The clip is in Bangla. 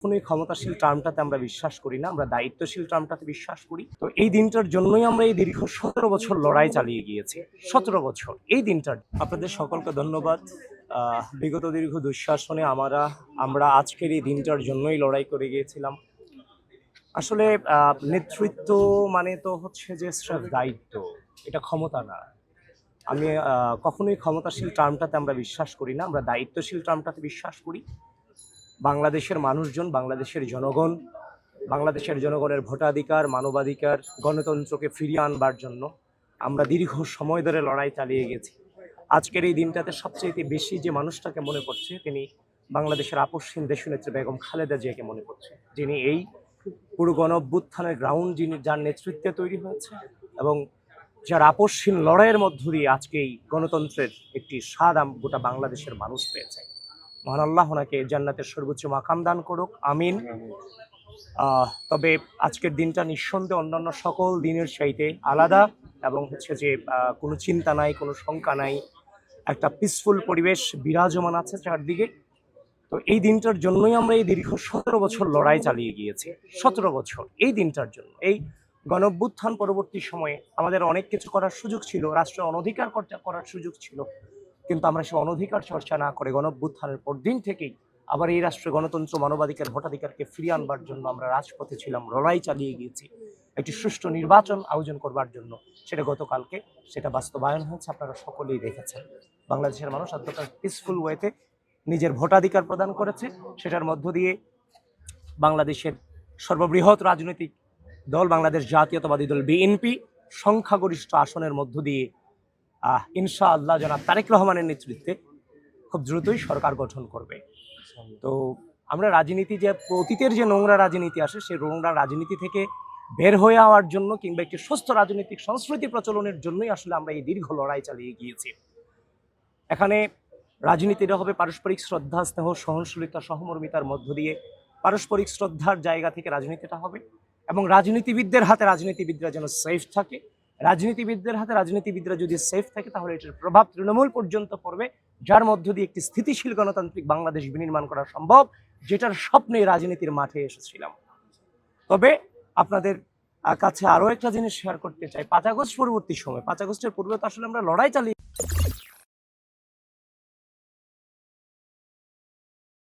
কখনোই ক্ষমতাশীল টার্মটাতে আমরা বিশ্বাস করি না, আমরা দায়িত্বশীল টার্মটাতে বিশ্বাস করি। তো এই দিনটার জন্যই আমরা এই দীর্ঘ 17 বছর লড়াই চালিয়ে গিয়েছি। 17 বছর এই দিনটার। আপনাদের সকলকে ধন্যবাদ। বিগত দীর্ঘ দুঃশাসনে আমরা আজকের এই দিনটার জন্যই লড়াই করে গিয়েছিলাম। আসলে নেতৃত্ব মানে তো হচ্ছে যে স্রেফ দায়িত্ব, এটা ক্ষমতা না। আমি কখনোই ক্ষমতাশীল টার্মটাতে আমরা বিশ্বাস করি না, আমরা দায়িত্বশীল টার্মটাতে বিশ্বাস করি। বাংলাদেশের মানুষজন, বাংলাদেশের জনগণ, বাংলাদেশের জনগণের ভোটাধিকার, মানবাধিকার, গণতন্ত্রকে ফিরিয়ে আনবার জন্য আমরা দীর্ঘ সময় ধরে লড়াই চালিয়ে গেছি। আজকের এই দিনটাতে সবচেয়ে বেশি যে মানুষটাকে মনে পড়ছে তিনি বাংলাদেশের আপসহীন দেশনেত্রী বেগম খালেদা জিয়াকে মনে পড়ছে, যিনি এই পুরো গণঅভ্যুত্থানের গ্রাউন্ড, যার নেতৃত্বে তৈরি হয়েছে এবং যার আপসহীন লড়াইয়ের মধ্য দিয়ে আজকে এই গণতন্ত্রের একটি স্বাদ গোটা বাংলাদেশের মানুষ পেয়েছে। মহান আল্লাহ ওনাকে জান্নাতের সর্বোচ্চ মাকাম দান করুক, আমিন। তবে আজকের দিনটা নিঃসন্দেহে অন্যান্য সকল দিনের চাইতে আলাদা এবং হচ্ছে যে কোনো চিন্তা নাই, কোনো শঙ্কা নাই, একটা পিসফুল পরিবেশ বিরাজমান আছে চারদিকে। তো এই দিনটার জন্যই আমরা এই দীর্ঘ 17 বছর লড়াই চালিয়ে গিয়েছি। 17 বছর এই দিনটার জন্য। এই গণঅভ্যুত্থান পরবর্তী সময়ে আমাদের অনেক কিছু করার সুযোগ ছিল, রাষ্ট্রের অনধিকার করার সুযোগ ছিল, কিন্তু আমরা সে অনধিকার চর্চা না করে গণঅভ্যুত্থানের পর দিন থেকেই আবার এই রাষ্ট্রে গণতন্ত্র, মানবাধিকার, ভোটাধিকারকে ফিরিয়ে আনবার জন্য আমরা রাজপথে ছিলাম, লড়াই চালিয়ে গিয়েছি একটি সুষ্ঠু নির্বাচন আয়োজন করবার জন্য। সেটা গতকালকে সেটা বাস্তবায়ন হয়েছে, আপনারা সকলেই দেখেছেন। বাংলাদেশের মানুষ অত্যন্ত পিসফুল ওয়েতে নিজের ভোটাধিকার প্রদান করেছে। সেটার মধ্য দিয়ে বাংলাদেশের সর্ববৃহৎ রাজনৈতিক দল বাংলাদেশ জাতীয়তাবাদী দল বিএনপি সংখ্যাগরিষ্ঠ আসনের মধ্য দিয়ে ইনশাআল্লাহ জনাব তারেক রহমানের নেতৃত্বে খুব দ্রুতই সরকার গঠন করবে। তো আমরা রাজনীতি, যে অতীতের যে নোংরা রাজনীতি আসে, সেই নোংরা রাজনীতি থেকে বের হয়ে যাওয়ার জন্য কিংবা একটি সুস্থ রাজনৈতিক সংস্কৃতি প্রচলনের জন্যই আসলে আমরা এই দীর্ঘ লড়াই চালিয়ে গিয়েছি। এখানে রাজনীতিটা হবে পারস্পরিক শ্রদ্ধা, স্নেহ, সহনশীলতা, সহমর্মিতার মধ্য দিয়ে পারস্পরিক শ্রদ্ধার জায়গা থেকে রাজনীতিটা হবে এবং রাজনীতিবিদদের হাতে রাজনীতিবিদরা যেন সেফ থাকে। রাজনীতিবিদদের হাতে রাজনীতিবিদরা যদি সেফ থাকে তাহলে এটার প্রভাব তৃণমূল পর্যন্ত পড়বে, যার মধ্য দিয়ে একটি স্থিতিশীল গণতান্ত্রিক বাংলাদেশ বিনির্মাণ করা সম্ভব, যেটার স্বপ্নে রাজনীতির মাঠে এসেছিলাম। তবে আপনাদের কাছে আরো একটা জিনিস শেয়ার করতে চাই। 5 আগস্ট পরবর্তী সময়, 5 আগস্টের পূর্বে তো আসলে আমরা লড়াই চালিয়ে